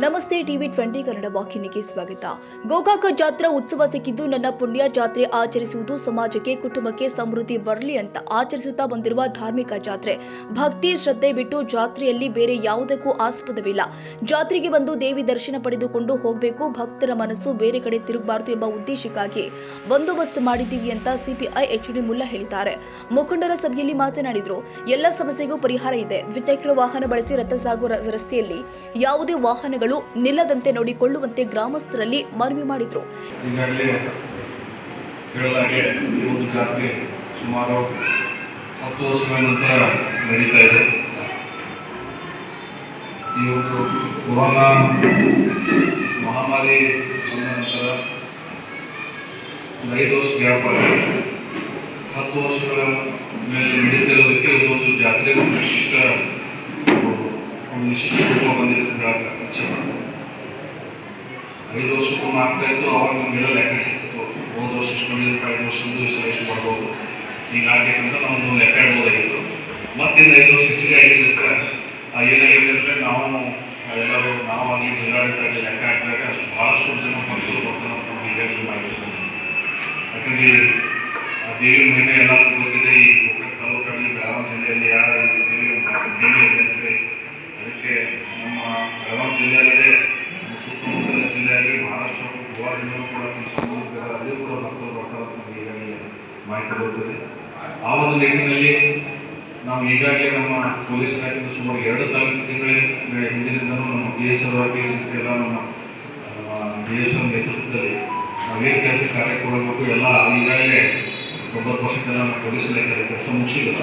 ನಮಸ್ತೆ ಟಿವಿ 20 ಕನ್ನಡ ವಾಹಿನಿಗೆ ಸ್ವಾಗತ. ಗೋಕಾಕ ಜಾತ್ರಾ ಉತ್ಸವ ಸಿಕ್ಕಿದ್ದು ನನ್ನ ಪುಣ್ಯ. ಜಾತ್ರೆ ಆಚರಿಸುವುದು ಸಮಾಜಕ್ಕೆ ಕುಟುಂಬಕ್ಕೆ ಸಮೃದ್ಧಿ ಬರಲಿ ಅಂತ ಆಚರಿಸುತ್ತಾ ಬಂದಿರುವ ಧಾರ್ಮಿಕ ಜಾತ್ರೆ. ಭಕ್ತಿ ಶ್ರದ್ಧೆ ಬಿಟ್ಟು ಜಾತ್ರೆಯಲ್ಲಿ ಬೇರೆ ಯಾವುದಕ್ಕೂ ಆಸ್ಪದವಿಲ್ಲ. ಜಾತ್ರೆಗೆ ಬಂದು ದೇವಿ ದರ್ಶನ ಪಡೆದುಕೊಂಡು ಹೋಗಬೇಕು, ಭಕ್ತರ ಮನಸ್ಸು ಬೇರೆ ಕಡೆ ತಿರುಗಬಾರದು ಎಂಬ ಉದ್ದೇಶಕ್ಕಾಗಿ ಬಂದೋಬಸ್ತ್ ಮಾಡಿದ್ದೀವಿ ಅಂತ ಸಿಪಿಐ ಎಚ್ಡಿ ಮುಲ್ಲಾ ಹೇಳಿದ್ದಾರೆ. ಮುಖಂಡರ ಸಭೆಯಲ್ಲಿ ಮಾತನಾಡಿದರು. ಎಲ್ಲ ಸಮಸ್ಯೆಗೂ ಪರಿಹಾರ ಇದೆ. ದ್ವಿಚಕ್ರ ವಾಹನ ಬಳಸಿ ರಥ ಸಾಗುವ ರಸ್ತೆಯಲ್ಲಿ ಯಾವುದೇ ವಾಹನಗಳು ನಿಲ್ಲದಂತೆ ನೋಡಿಕೊಳ್ಳುವಂತೆ ಗ್ರಾಮಸ್ಥರಲ್ಲಿ ಮನವಿ ಮಾಡಿದ್ರು. ಜಾತ್ರೆ ಸುಮಾರು 10 ವರ್ಷಗಳ ನಂತರ ನಡೀತಾ ಇದೆ. ಈ ಒಂದು ಕೊರೋನಾ ಮಹಾಮಾರಿ ಬಂದ ನಂತರ 5 ವರ್ಷ ಗ್ಯಾಪ್ ಆಗಿದೆ. 10 ವರ್ಷಗಳ ಮೇಲೆ ನಡೀತಿರೋದಕ್ಕೆ ಇದೊಂದು ಜಾತ್ರೆ ಒಂದು ವಿಶಿಷ್ಟ ರೂಪ ಬಂದಿದೆ. 5 ವರ್ಷಕ್ಕೊಮ್ಮೆ ಆಗ್ತಾ ಇತ್ತು. ಅವಾಗ ನಮಗೆಲ್ಲ ಲೆಕ್ಕ ಸಿಕ್ತಿತ್ತು. ಹೋದ ವರ್ಷ ಎಷ್ಟು ಬಂದಿದ್ದು, 5 ವರ್ಷದ್ದು ಎಷ್ಟು ಬರ್ಬೋದು, ಹೀಗಾಗಬೇಕಂತ ನಾವೊಂದು ಲೆಕ್ಕ ಇಡ್ಬೋದಾಗಿತ್ತು. ಮತ್ತಿನ್ನು 5 ವರ್ಷ ಹೆಚ್ಚಿಗೆ ಆಗಿದ್ದಕ್ಕೆ ಏನಾಗಿದೆ ಅಂದರೆ ಎಲ್ಲರೂ ನಾವಾಗಿ ಜಿಲ್ಲಾಡಳಿತ ಲೆಕ್ಕ ಹಾಕಿದಾಗ ಭಾಳಷ್ಟು ಜನ ಭಕ್ತರು ಬರ್ತಾರೆ ಅಂತ ನಮ್ಗೆ ಈಗಾಗಲೇ ಮಾಹಿತಿ ಬಂದಿದೆ. ಯಾಕಂದರೆ ದೇವಿ ಮಹಿಮೆ ಎಲ್ಲರಿಗೂ ಗೊತ್ತಿದೆ. ಈ ಗೋಕಾಕ ತಾಲೂಕಲ್ಲಿ ಬೆಳಗಾವಿ ಜಿಲ್ಲೆಯಲ್ಲಿ ಯಾವ ದೇವಿ ಇದೆ ಅಂತೇಳಿ ಅದಕ್ಕೆ ನಮ್ಮ ಬೆಳಗಾವಿ ಜಿಲ್ಲೆಯಲ್ಲೇ ಸುತ್ತಮುತ್ತಲ ಜಿಲ್ಲೆಯಲ್ಲಿ ಮಹಾರಾಷ್ಟ್ರ ಗೋವಾದಿಂದಲೂ ಕೂಡ ಅಲ್ಲಿಯೂ ಕೂಡ ಭಕ್ತರು ಬರ್ತಾರೆ ಅಂತ ನಮಗೆ ಈಗಾಗಲೇ ಮಾಹಿತಿ ಬರುತ್ತದೆ. ಆ ಒಂದು ನಿಟ್ಟಿನಲ್ಲಿ ನಾವು ಈಗಾಗಲೇ ನಮ್ಮ ಪೊಲೀಸ್ ಇಲಾಖೆಯಿಂದ ಸುಮಾರು 2 ತಿಂಗಳ ಹಿಂದಿನಿಂದಲೂ ನಮ್ಮ PSR ಎಲ್ಲ ನಮ್ಮ DSR ನೇತೃತ್ವದಲ್ಲಿ ನಾವೇನು ಕೆಲಸ ಕಾರ್ಯ ಕೊಡಬೇಕು ಎಲ್ಲ ಈಗಾಗಲೇ 90% ಎಲ್ಲ ನಮ್ಮ ಪೊಲೀಸ್ ಇಲಾಖೆ ಕೆಲಸ ಮುಗಿಸಿಲ್ಲ.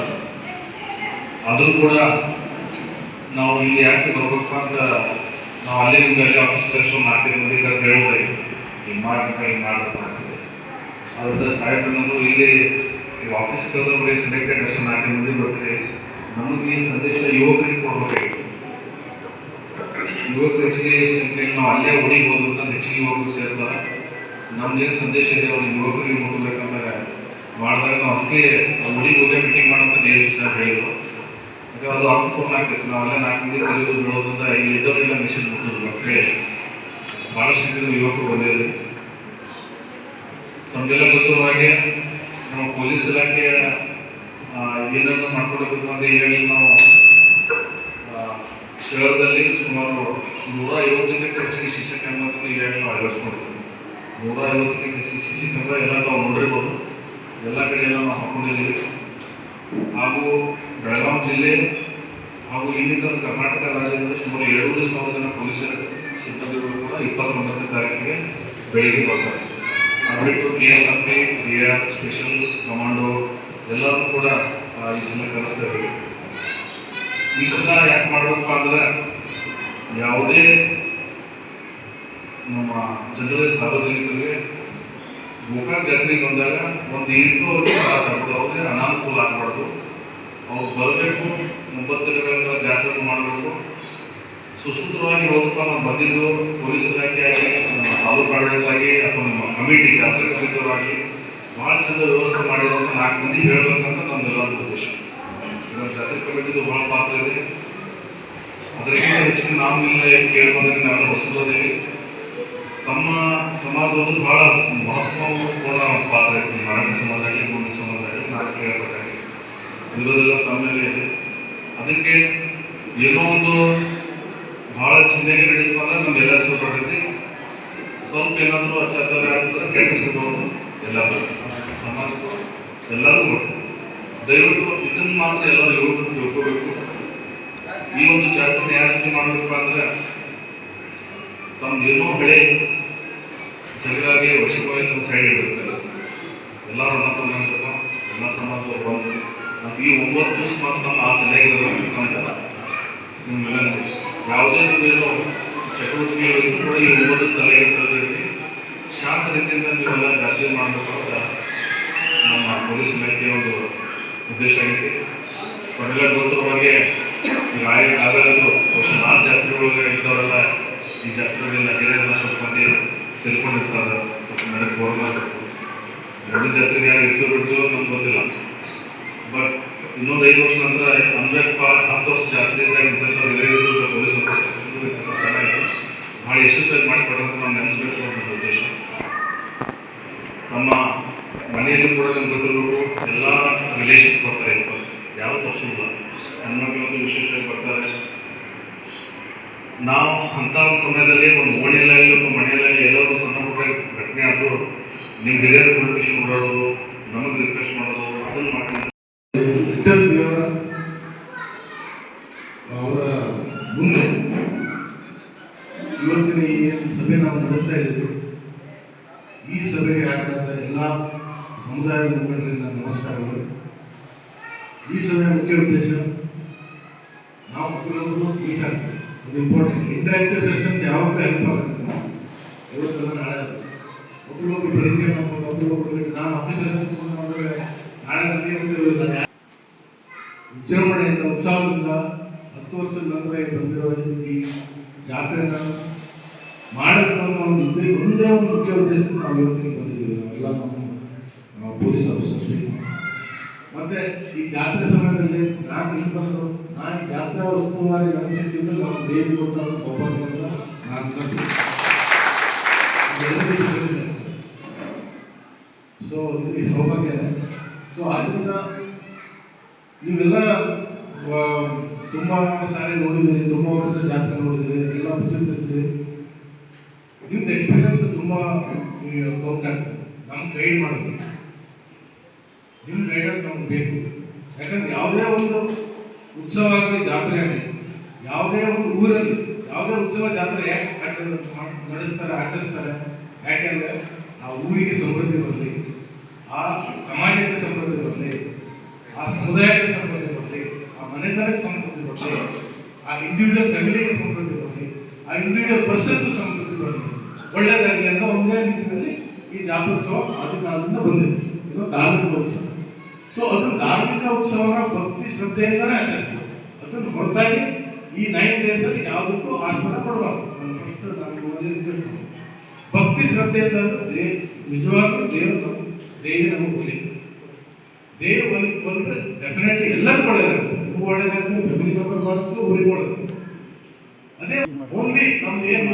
ಆದರೂ ಕೂಡ ನಾವು ಇಲ್ಲಿ ಯಾಕೆ ಬರ್ಬೇಕು ಅಂತ ನಾವು ಅಲ್ಲಿ ನಿಮ್ಗೆ ಆಫೀಸ್ ಕೆಲಸ 4 ಮಂದಿ ಹೇಳ್ಬೋದಾಗಿತ್ತು. ಹಿಂಗೆ ಮಾಡಬೇಕು ಆಗ್ತದೆ. ಅದ್ರ ಸಾಹೇಬ್ರನ್ನಂತೂ ಇಲ್ಲಿ ಆಫೀಸ್ ಕಲ್ದ ಸೆಲೆಕ್ಟೆಡ್ ಅಷ್ಟು 4 ಮಂದಿ ಬರ್ತೀವಿ. ನಮಗೆ ಈ ಸಂದೇಶ ಯುವಕರಿಗೆ ಕೊಡ್ಬೇಕಾಗಿತ್ತು. ಯುವಕರು ಹೆಚ್ಚಿಗೆ ಸಂಖ್ಯೆಯಲ್ಲಿ ನಾವು ಅಲ್ಲೇ ಹೊಡಿಗೆ ಹೋದ್ರಿಂದ ಹೆಚ್ಚಿಗೆ ಯುವಕರು ಸೇರ್ತಾರೆ. ನಮ್ದೇನು ಸಂದೇಶ ಇದೆ ಅವ್ರಿಗೆ ಯುವಕರಿಗೆ ಮುಟ್ಟಬೇಕಂತ ಮಾಡಿದಾಗ ನಾವು ಅದಕ್ಕೆ ಹೊಡಿಗೆ ಹೋಗಿ ಮೀಟಿಂಗ್ ಮಾಡೋಂಥ DSP ಸರ್ ಹೇಳಿದ್ರು. ಅದು ಅರ್ಥಪೂರ್ಣ ಆಗ್ತೈತೆ. ನಾವೆಲ್ಲ 4 ಮಂದಿ ಕಲಿಯೋದು ಬಿಡೋದ್ರಿಂದ ಇಲ್ಲಿ ಇದ್ದವರೆಲ್ಲ ಮಿಷನ್ ಮುಟ್ಟಿದ್ರು ಅಂತ ಹೇಳಿ ಭಾಳಷ್ಟು ಯುವಕರು ಬಂದಿದ್ದಾರೆ. ನಮಗೆಲ್ಲ ಗೊತ್ತಿರುವ ಹಾಗೆ ನಮ್ಮ ಪೊಲೀಸ್ ಇಲಾಖೆಯ ಏನನ್ನು ಮಾಡ್ಕೊಳ್ಬೇಕು ಅಂತ ಹೇಳಿ ನಾವು ಶಹರದಲ್ಲಿ ಸುಮಾರು 150ಕ್ಕೂ ಹೆಚ್ಚಿಗೆ CC ಕ್ಯಾಮ್ರಾವನ್ನು ಈಗಾಗಲೇ ನಾವು ಅಳವಡಿಸ್ಕೊಂಡಿದ್ದೀವಿ. 150ಕ್ಕೂ ಹೆಚ್ಚಿಗೆ CC ಕ್ಯಾಮ್ರಾ ಎಲ್ಲ ನಾವು ನೋಡಿರ್ಬೋದು. ಎಲ್ಲ ಕಡೆ ಎಲ್ಲ ನಾವು ಹಾಕೊಂಡಿದ್ದೀವಿ. ಹಾಗೂ ಬೆಳಗಾವಿ ಜಿಲ್ಲೆ ಹಾಗೂ ಇನ್ನಿತರ ಕರ್ನಾಟಕ ರಾಜ್ಯದಲ್ಲಿ ಸುಮಾರು 7,000 ಜನ ಪೊಲೀಸ್ ಸಿಬ್ಬಂದಿಗಳು ಕೂಡ 29ನೇ ತಾರೀಕಿಗೆ ಬೆಳಿಗ್ಗೆ ಬರ್ತಾರೆ. ಬಿಟ್ಟು KSRP, AR, ಸ್ಪೆಷಲ್ ಕಮಾಂಡೋ ಎಲ್ಲರೂ ಕೂಡ ಈ ಸಲ ಕಲಿಸ್ತೇವೆ. ಇಷ್ಟೆಲ್ಲ ಯಾಕೆ ಮಾಡಬೇಕು ಅಂದರೆ ಯಾವುದೇ ನಮ್ಮ ಜನರೇ ಸಾರ್ವಜನಿಕರಿಗೆ ಗೋಕಾಕ ಜಾತ್ರೆಗೆ ಬಂದಾಗ ಒಂದು ರೀತಿಯೂ ಅವ್ರಿಗೆ ತ್ರಾಸ ಆಗ್ಬೋದು, ಅವ್ರಿಗೆ ಅನಾನುಕೂಲ ಆಗಬಾರ್ದು. ಅವ್ರು ಬರಬೇಕು, 9 ದಿನಗಳ ಜಾತ್ರೆ ಮಾಡಬೇಕು. ಸುಸೂತ್ರವಾಗಿ ಹೋದಪ್ಪ ನಾವು ಬಂದಿದ್ದು ಪೊಲೀಸ್ ಇಲಾಖೆಯಾಗಿ, ನಮ್ಮ ತಾಲೂಕು ಆಡಳಿತವಾಗಿ ಅಥವಾ ನಮ್ಮ ಕಮಿಟಿ ಜಾತ್ರೆ ಕಮಿಟಿಯವರಾಗಿ ಭಾಳ ಚಂದ ವ್ಯವಸ್ಥೆ ಮಾಡಿರೋಂಥ 4 ಮಂದಿ ಹೇಳಬೇಕಂತ ನಮ್ಮೆಲ್ಲರ ಉದ್ದೇಶ. ಇವಾಗ ಜಾತ್ರೆ ಕಮಿಟಿದು ಭಾಳ ಪಾತ್ರ ಇದೆ. ಅದಕ್ಕಿಂತ ಹೆಚ್ಚಿನ ನಾವು ಇಲ್ಲ ಕೇಳಿ ಬಂದಾಗ ನಾವೆಲ್ಲ ಹೊಸದೇವಿ. ತಮ್ಮ ಸಮಾಜವನ್ನು ಭಾಳ ಮಹತ್ವಪೂರ್ಣ ಪಾತ್ರ ಇದೆ. ಮರಾಠಿ ಸಮಾಜ ಆಗಲಿ, ಮುಂದಿನ ಸಮಾಜ ಆಗಲಿ, ನಾನು ಕೇಳಬೇಕಾಗಿ ಇರೋದೆಲ್ಲ ತಮ್ಮಲ್ಲೇ ಇದೆ. ಅದಕ್ಕೆ ಏನೋ ಒಂದು ಭಾಳ ಚಿಂತೆಗೆ ನಡೀತು ಅಂದ್ರೆ ನಮ್ಗೆಲ್ಲ ಹೆಸರು ಬರ್ತೈತಿ. ಸ್ವಲ್ಪ ಏನಾದರೂ ಅಚ್ಚಾತರ ಆಗ್ತದೆ, ಕೆಟ್ಟ ಹೆಸರು ಎಲ್ಲರೂ ಸಮಾಜಕ್ಕೂ ಎಲ್ಲರೂ ಬರ್ತದೆ. ದಯವಿಟ್ಟು ಇದನ್ನು ಮಾತ್ರ ಎಲ್ಲರೂ ಯುವಕರು ತಿಳ್ಕೋಬೇಕು. ಈ ಒಂದು ಜಾತ್ರೆ ಯಾವ ರೀತಿ ಮಾಡಬೇಕು ಅಂದರೆ ತಮ್ದೇನೋ ಬೆಳೆ ಜಗದಾಗಿ ವರ್ಷವಾಗಿ ನಮ್ಮ ಸೈಡ್ ಇರುತ್ತೆ. ಎಲ್ಲರೂ ಅನ್ನತಕ್ಕಂಥ ಎಲ್ಲ ಸಮಾಜದವ್ರು ಬಂದು ಮತ್ತು ಈ 9 ದಿವಸ ಮಾತ್ರ ನಮ್ಮ ಆ ತಲೆಯಾಗಿರಬೇಕು ಅಂತ ನಿಮ್ಮೆಲ್ಲ ಯಾವುದೇ ನೀವೇನು ಚಟುವಟಿಕೆಗಳು ಕೂಡ ಈ 9 ಸ್ಥಳ ಇರ್ತದೆ. ಶಾಂತ ರೀತಿಯಿಂದ ನೀವೆಲ್ಲ ಜಾತ್ರೆ ಮಾಡಬೇಕು ಅಂತ ನಮ್ಮ ಪೊಲೀಸ್ ಇಲಾಖೆಯ ಒಂದು ಉದ್ದೇಶ ಆಗಿದೆ. ಅವರೆಲ್ಲ ಗೊತ್ತಿರುವ ಹಾಗೆ ಈಗ ಆಗಲೂ ವರ್ಷ 4 ಜಾತ್ರೆಗಳಿಗೆ ಇದ್ದವರೆಲ್ಲ ಈ ಜಾತ್ರೆಗಳೆಲ್ಲ ಗಿಡ ಸ್ವಲ್ಪ ಮಂದಿ ತಿಳ್ಕೊಂಡಿರ್ತಾರೆ. ಸ್ವಲ್ಪ ನಡೆದು ಬರಬೇಕು. 2 ಜಾತ್ರೆಗೆ ಯಾರು ಇತ್ತು ಬಿಡ್ತು ನಮ್ಗೆ ಗೊತ್ತಿಲ್ಲ. ಬಟ್ ಇನ್ನೊಂದು 5 ವರ್ಷ ನಂತರ 10 ವರ್ಷ ಜಾತ್ರೆಯಿಂದ ಪೊಲೀಸ್ ಚೆನ್ನಾಗಿತ್ತು. ಭಾಳ ಯಶಸ್ವಿಯಾಗಿ ಮಾಡಿಕೊಡೋದು ನಾನು ನೆನೆಸ್ಬೇಕು ನನ್ನ ಉದ್ದೇಶ. ನಮ್ಮ ಮನೆಯಲ್ಲಿ ಕೂಡ ನಮ್ಗೆ ಗೊತ್ತಿರಬೇಕು, ಎಲ್ಲ ರಿಲೇಷನ್ಸ್ ಬರ್ತಾರೆ ಇತ್ತು, ಯಾವ ತಪ್ಪಿಲ್ಲ. ಹೆಣ್ಮಕ್ಳಂತೂ ವಿಶೇಷವಾಗಿ ಬರ್ತಾರೆ. ನಾವು ಅಂಥ ಒಂದು ಸಮಯದಲ್ಲಿ ಒಂದು ಓಣಿಯಲ್ಲಿ ಒಂದು ಮನೆಯಲ್ಲಿ ಎಲ್ಲರೂ ಸಣ್ಣ ಪುಟ್ಟ ಘಟನೆ ಆದರೂ ನಿಮ್ಮ ಹಿರಿಯರ ಪೊಲಿಟಿಷನ್ ಓಡಾಡೋದು, ನಮಗೆ ರಿಕ್ವೆಸ್ಟ್ ಮಾಡೋದು, ಅದನ್ನು ಮಾಡ್ಕೊಂಡು ಅವರ ಮುಂದೆ ಇವತ್ತಿನ ಏನು ಸಭೆ ನಾವು ನಡೆಸ್ತಾ ಇದ್ದೀವಿ, ಈ ಸಭೆಗೆ ಆಗಲಾದ ಎಲ್ಲ ಸಮುದಾಯದ ಮುಖಂಡರಿಗೆ ನನ್ನ ನಮಸ್ಕಾರಗಳು. ಈ ಸಭೆಯ ಮುಖ್ಯ ಉದ್ದೇಶ ನಾವು ಒಬ್ಬರೊಬ್ಬರು ಮೀಟ್ ಆಗ್ತೀವಿ. ಅದು ಇಂಪಾರ್ಟೆಂಟ್. ಇಂಟರಾಕ್ಟಿವ್ ಸೆಷನ್ಸ್ ಯಾವಾಗಲೂ ಹೆಲ್ಪ್ ಆಗುತ್ತೆ. ಇವತ್ತೆಲ್ಲ ನಾಳೆ ಒಬ್ಬರೊಬ್ಬರು ಪರಿಚಯ ಮಾಡ್ಕೊಂಡು ಒಬ್ಬರೊಬ್ಬರು ಬಿಟ್ಟು ನಾನು ಆಫೀಸಲ್ಲಿ ಕೂತ್ಕೊಂಡು ಮಾಡಿದ್ರೆ ನಾಳೆ ನನಗೆ ವಿಜೃಂಭಣೆಯಿಂದ ಉತ್ಸಾಹದಿಂದ 10 ವರ್ಷದ ನಂತರ ಬಂದಿರೋ ಈ ಜಾತ್ರೆನ ಮಾಡಬೇಕು ಅನ್ನೋ ಒಂದೇ ಒಂದು ಮುಖ್ಯ ಉದ್ದೇಶದಿಂದ ನಾವು ಇವತ್ತಿಗೆ ಬಂದಿದ್ದೀವಿ. ನಾವೆಲ್ಲ ನಮ್ಮ ಪೊಲೀಸ್ ಆಫೀಸರ್ಸ್ ಮತ್ತೆ ಈ ಜಾತ್ರೆ ಸಮಯದಲ್ಲಿ ನಾನು ಇಲ್ಲಿ ಬಂದು ನಾನು ಈ ಜಾತ್ರಾ ಉಸ್ತುವಾರಿ ನಡೆಸಿದ್ದಿಂದ ನಾವು ದೇವಿ ಕೊಟ್ಟ ಸೌಭಾಗ್ಯ ಅಂತ ನಾನು ಸೊ ಈ ಸೌಭಾಗ್ಯನೇ. ಸೊ ಆದ್ದರಿಂದ ನೀವೆಲ್ಲ ತುಂಬ ಸಾರಿ ನೋಡಿದ್ದೀರಿ, ತುಂಬ ವರ್ಷ ಜಾತ್ರೆ ನೋಡಿದ್ದೀರಿ, ಎಲ್ಲ ಬುದ್ಧಿರ್ತೀರಿ. ನಿಮ್ದು ಎಕ್ಸ್ಪೀರಿಯನ್ಸ್ ತುಂಬ ಕೌಂಟ್ ಆಗ್ತದೆ. ನಮ್ಗೆ ಗೈಡ್ ಮಾಡೋದು, ನಿಮ್ಮ ಗೈಡೆನ್ಸ್ ನಮ್ಗೆ ಬೇಕು. ಯಾಕಂದ್ರೆ ಯಾವುದೇ ಒಂದು ಉತ್ಸವ ಆಗಲಿ, ಜಾತ್ರೆ ಆಗಲಿ, ಯಾವುದೇ ಒಂದು ಊರಲ್ಲಿ ಯಾವುದೇ ಉತ್ಸವ ಜಾತ್ರೆ ಯಾಕೆ ನಡೆಸ್ತಾರೆ, ಆಚರಿಸ್ತಾರೆ? ಯಾಕೆಂದರೆ ಆ ಊರಿಗೆ ಸಮೃದ್ಧಿ ಬರಲಿ, ಆ ಸಮಾಜಕ್ಕೆ ಸಮೃದ್ಧಿ ಬರಲಿ, ಆ ಸಮುದಾಯಕ್ಕೆ ಸಮೃದ್ಧಿ ಬರಲಿ, ಆ ಮನೆತನಕ್ಕೆ ಸಮೃದ್ಧಿ ಬರಲಿ, ಆ ಇಂಡಿವಿಜುವಲ್ ಫ್ಯಾಮಿಲಿಗೆ ಸಮೃದ್ಧಿ ಬರಲಿ, ಆ ಇಂಡಿವಿಜುವಲ್ ಪರ್ಸನ್ಗೂ ಸಮೃದ್ಧಿ ಬರಲಿ, ಒಳ್ಳೆಯದಾಗಲಿ ಅಂತ ಒಂದೇ ನಿಟ್ಟಿನಲ್ಲಿ ಈ ಜಾತ್ರೋತ್ಸವ ಆದಿ ಕಾಲದಿಂದ ಬಂದಿದೆ. ಇದು ಧಾರ್ಮಿಕ ಉತ್ಸವ. ಸೊ ಅದು ಧಾರ್ಮಿಕ ಉತ್ಸವನ ಭಕ್ತಿ ಶ್ರದ್ಧೆಯಿಂದನೇ ಆಚರಿಸ್ತೀವಿ. ಅದನ್ನು ಹೊರತಾಗಿ ಈ 9 days ಅಲ್ಲಿ ಯಾವುದಕ್ಕೂ ಆಸ್ಪದ ಕೊಡಬಾರ್ದು. ಭಕ್ತಿ ಶ್ರದ್ಧೆಯಿಂದ ನಿಜವಾಗ್ಲೂ ದೇವಿ ನಮಗೆ ಒಲಿ. ದೇವಿ ಒಲಿದ್ರೆ ಡೆಫಿನೆಟ್ಲಿ ಎಲ್ಲರಿಗೂ ಒಳ್ಳೆಯದಾಗುತ್ತೆ. ನಿಮಗೂ ಒಳ್ಳೆಯದಾಗುತ್ತೆ, ಫ್ಯಾಮಿಲಿ ಮೆಂಬರ್ ಮಾಡೋದು, ಊರಿಗೆ ಒಳ್ಳೆಯದು. ಅದೇ ಓನ್ಲಿ ನಮ್ದು ಏನು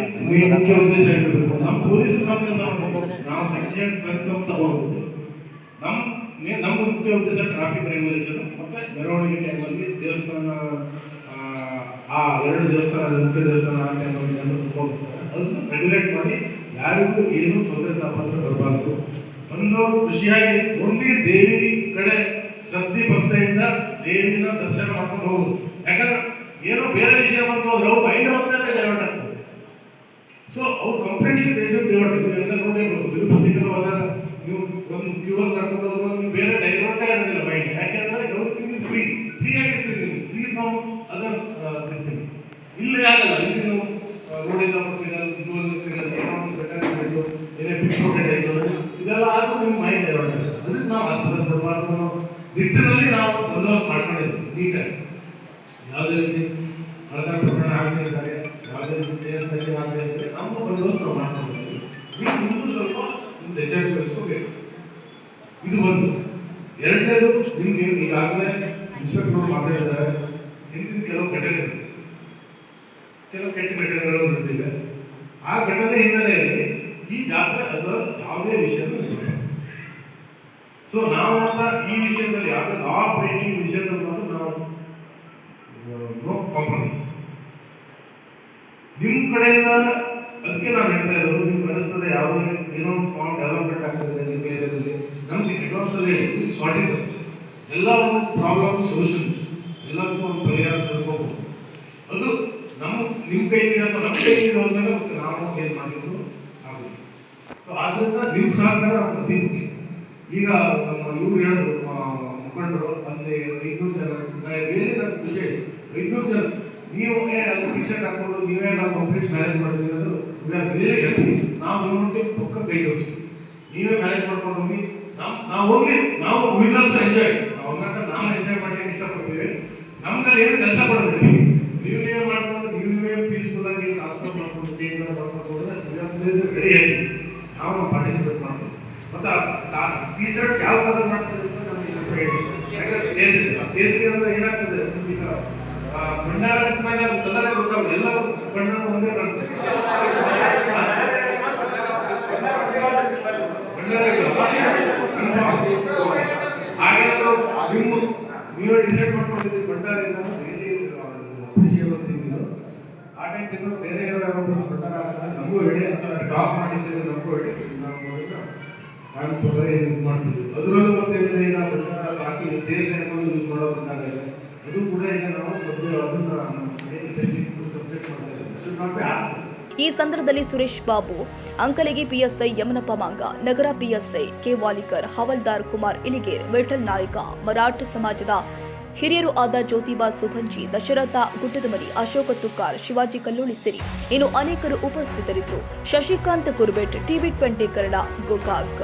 ಮುಖ್ಯ ಉದ್ದೇಶ ಇರಬೇಕು. ನಮ್ಮ ಪೊಲೀಸರು ನಮ್ಮ ಕೆಲಸ ಮಾಡ್ಬೋದು, ನಾವು ಸಂಜೆ ತಗೋಬಹುದು. ನಮ್ಮ ಮುಖ್ಯ ಉದ್ದೇಶ ಟ್ರಾಫಿಕ್ ರೆಗ್ಯುಲೇಷನ್ ಮತ್ತೆ ಮೆರವಣಿಗೆ ಟೈಮಲ್ಲಿ ದೇವಸ್ಥಾನ, ಆ 2 ದೇವಸ್ಥಾನ, ಮುಖ್ಯ ದೇವಸ್ಥಾನ ಆ ಟೈಮಲ್ಲಿ ಜನರು ತಗೋತಾರೆ. ಅದನ್ನು ರೆಗ್ಯುಲೇಟ್ ಮಾಡಿ ಯಾರಿಗೂ ಏನೂ ತೊಂದರೆ ತಾಪಂದ್ರೆ ಬರಬಾರ್ದು. ಬಂದವರು ಖುಷಿಯಾಗಿ ಓನ್ಲಿ ದೇವಿ ಕಡೆ ಶ್ರದ್ಧೆ ಭಕ್ತಿಯಿಂದ ದೇವಿನ ದರ್ಶನ ಮಾಡ್ಕೊಂಡು ಹೋಗುದು. ಯಾಕಂದ್ರೆ ಏನೋ ಬೇರೆ ವಿಷಯ ಬಂತು ಅಂದ್ರೆ ಅವ್ರು ಮೈಂಡ್ ಹೋಗ್ತಾರೆ, ಡೈವರ್ಟ್ ಆಗ್ತದೆ. ಸೊ ಅವ್ರು ಕಂಪ್ಲೀಟ್ಲಿ ದೇಶದ ಡೈವರ್ಟ್. ನೀವೆಲ್ಲ ನೋಡಿರ್ಬೋದು, ತಿರುಪತಿಗೆಲ್ಲ ಹೋದಾಗ ನೀವು ಒಂದು ಕ್ಯೂವಲ್ಲಿ ಕರ್ಕೊಂಡು ಹೋದಾಗ ನೀವು ಬೇರೆ ಡೈವರ್ಟೇ ಆಗೋದಿಲ್ಲ ಮೈಂಡ್. ಯಾಕೆಂದ್ರೆ ಎವ್ರಿಥಿಂಗ್ ಇಸ್ ಫ್ರೀ ಆಗಿರ್ತೀರಿ ನೀವು, ಫ್ರೀ ಫ್ರಮ್ ಅದರ್ ದಿಸ್ತಿಂಗ್. ಇಲ್ಲೇ ಆಗಲ್ಲ. ಇಲ್ಲಿ ನೀವು ರೋಡಿಂದ ಏನೇ ಪಿಕ್ಪೋಕೆಟ್ ಆಯಿತು, ಇದೆಲ್ಲ ಆದರೂ ನಿಮ್ಮ ಮೈಂಡ್ ಡೈವರ್ಟ್ ಆಗುತ್ತೆ. ಅದಕ್ಕೆ ನಾವು ಆಸ್ಪತ್ರೆ ಕೊಡಬಾರ್ದು ಅನ್ನೋ ನಿಟ್ಟಿನಲ್ಲಿ ನಾವು ಬಂದೋಬಸ್ತ್ ಮಾಡ್ಕೊಂಡಿದ್ದೀವಿ ನೀಟಾಗಿ. ಯಾವುದೇ ರೀತಿ ಹಣಕಾಸು ಪ್ರಕರಣ ಆಗದೇ ಇರ್ತಾರೆ, ಯಾವುದೇ ರೀತಿ ಆಗದೇ ಇರ್ತಾರೆ, ನಮ್ಮ ಬಂದೋಬಸ್ತ್ ನಾವು ಮಾಡ್ಕೊಂಡಿದ್ದೀವಿ. ನೀವು ಮುಂದೆ ಸ್ವಲ್ಪ ನಿಮ್ದು ಎಚ್ಚರಿಕೆ ವಹಿಸ್ಕೋಬೇಕು. ಇದು ಒಂದು. ಎರಡನೇದು, ನಿಮಗೆ ಈಗಾಗಲೇ ಇನ್ಸ್ಪೆಕ್ಟರ್ ಮಾತಾಡಿದ್ದಾರೆ, ಹಿಂದಿನ ಕೆಲವು ಘಟನೆಗಳು, ಕೆಲವು ಕೆಟ್ಟ ಘಟನೆಗಳು ನಡೆದಿವೆ. ಆ ಘಟನೆ ಹಿನ್ನೆಲೆಯಲ್ಲಿ ಈ ಜಾತ್ರೆ ಅದರ ಯಾವುದೇ ವಿಷಯನೂ ಇಲ್ಲ. ಸೊ ನಾವು ಈ ವಿಷಯದಲ್ಲಿ ಯಾವುದೇ ಲಾ ಬ್ರೇಕಿಂಗ್ ವಿಷಯದಲ್ಲಿ ಮಾತ್ರ ನಾವು ನೋ ಕಾಂಪ್ರಮೈಸ್. ನಿಮ್ಮ ಕಡೆಯಿಂದ ಅದಕ್ಕೆ ನಾವು ಹೇಳ್ತಾ ಇರೋದು, ನಿಮ್ಮ ಮನಸ್ಸಲ್ಲಿ ಯಾವುದೇ ಏನೋ ಸ್ಮಾಲ್ ಡೆವಲಪ್ಮೆಂಟ್ ಆಗ್ತದೆ ನಿಮ್ಮ ಏರಿಯಾದಲ್ಲಿ, ನಮ್ಗೆ ಅಡ್ವಾನ್ಸಲ್ಲಿ ಸಾರ್ಟಿಂಗ್ ಎಲ್ಲ ಒಂದು ಪ್ರಾಬ್ಲಮ್ ಸೊಲ್ಯೂಷನ್ ಎಲ್ಲದಕ್ಕೂ ಒಂದು ಪರಿಹಾರ ತಿಳ್ಕೋಬಹುದು. ಅದು ನಿಮ್ಮ ಕೈಯಿಂದ ನಮ್ಮ ಕೈಯಿಂದ ಹೋದ್ಮೇಲೆ ಮತ್ತೆ ನಾವು ಏನು ಮಾಡಿದ್ರು ಆಗುತ್ತೆ. ಸೊ ಆದ್ದರಿಂದ ನಿಮ್ಮ ಸಹಕಾರ ಅತಿ ಮುಖ್ಯ. ಈಗ ನಮ್ಮ ಇವ್ರು ಹೇಳಿದ್ರು ಮುಖಂಡರು ಅಲ್ಲಿ 500 ಜನ, ಬೇರೆ ನನ್ನ ಖುಷಿ 500 ಜನ ನೀವು ಅದು ಟಿ ಶರ್ಟ್ ಹಾಕೊಂಡು ನೀವೇ ನಾವು ಕಂಪ್ಲೀಟ್ ಮ್ಯಾನೇಜ್ ಮಾಡ್ತೀವಿ ಅನ್ನೋದು ಬೇರೆ ಹೆಲ್ಪ್. ನಾವು ನಿಮ್ಮೊಟ್ಟಿಗೆ ಪಕ್ಕ ಕೈ ಜೋಡಿಸ್ತೀವಿ. ನೀವೇ ಮ್ಯಾನೇಜ್ ಮಾಡ್ಕೊಂಡು ಹೋಗಿ ನಾವು ಹೋಗಿ ನಾವು ವಿಲ್ ಆಲ್ಸೋ ಎಂಜಾಯ್. ನಾವು ನಾವು ಎಂಜಾಯ್ ಮಾಡಲಿಕ್ಕೆ ಇಷ್ಟಪಡ್ತೀವಿ. ನಮ್ದಲ್ಲಿ ಏನು ಕೆಲಸ ಕೊಡೋದಿಲ್ಲ. ನೀವೇ ಮಾಡ್ಕೊಂಡು ನೀವೇ ಪೀಸ್ಫುಲ್ ಆಗಿ ಟ್ರಾನ್ಸ್ಫರ್ ಮಾಡ್ಕೊಂಡು ಚೇಂಜ್ ಮಾಡ್ಕೊಂಡು ಹೋದ್ರೆ ವೆರಿ ಹೆಲ್ಪ್. ನಾವು ಪಾರ್ಟಿಸಿಪೇಟ್ ಮಾಡ್ತೀವಿ. ಮತ್ತು ಟಿ ಶರ್ಟ್ ಯಾವ ಕಲರ್ ಮಾಡ್ತೀವಿ ಅಂತ ನಮಗೆ ಸ್ವಲ್ಪ ಹೇಳಿ. ಯಾಕಂದ್ರೆ ಕೇಸರಿ ಅಂದ್ರೆ ಏನಾಗ್ತದೆ, ಈಗ ಭಂಡಾರ ಕಲರೇ ಗೊತ್ತಾಗಲ್ಲ. ಎಲ್ಲ ಬಣ್ಣ ಒಂದೇ ಕಾಣ್ತದೆ. ಹಾಗಾದ್ರೂ ನೀವೇ ಡಿಸೈಡ್ ಮಾಡ್ಕೊಂಡಿದ್ದೀವಿ ಭಂಡಾರಿಂದ ಡೈಲಿ ಕೃಷಿ ತಿಂದಿದ್ದು ಆ ಟೈಮ್ ತಿಂಗಳು ಬೇರೆ ಯಾರು ಭಂಡಾರ ಆಗ್ತದೆ ನಮಗೂ ಹೇಳಿ ಅಥವಾ ಸ್ಟಾಪ್ ಮಾಡಿದ್ದೇವೆ ನಮಗೂ ಹೇಳಿ ನಾವು ತೊಂದರೆ ಇದು ಮಾಡ್ತೀವಿ. ಅದರಲ್ಲೂ ಮತ್ತೆ ನಾವು ಭಂಡಾರ ಹಾಕಿ ದೇವರಿಗೆ ಯೂಸ್ ಮಾಡೋ ಭಂಡಾರ ಇದೆ. ಅದು ಕೂಡ ಈಗ ನಾವು ಅದನ್ನ ಸಬ್ಜೆಕ್ಟ್ ಮಾಡ್ತಾ ಇದ್ದೀವಿ. ಈ ಸಂದರ್ಭದಲ್ಲಿ ಸುರೇಶ್ ಬಾಬು, ಅಂಕಲಿಗೆ ಪಿಎಸ್ಐ ಯಮನಪ್ಪ ಮಾಂಗ, ನಗರ ಪಿಎಸ್ಐ ಕೆ ವಾಲಿಕರ್, ಹವಲ್ದಾರ್ ಕುಮಾರ್ ಇಲಿಗೇರ್, ವಿಠಲ್ ನಾಯ್ಕ, ಮರಾಠ ಸಮಾಜದ ಹಿರಿಯರು ಆದ ಜ್ಯೋತಿಬಾ ಸುಭಂಜಿ, ದಶರಥ ಗುಡ್ಡದಮನಿ, ಅಶೋಕ ತುಕಾರ್, ಶಿವಾಜಿ ಕಲ್ಲೋಳಿ ಸೇರಿ ಇನ್ನು ಅನೇಕರು ಉಪಸ್ಥಿತರಿದ್ದರು. ಶಶಿಕಾಂತ್ ಕುರ್ಬೆಟ್, ಟಿವಿ 20 ಕನ್ನಡ, ಗೋಕಾಕ್.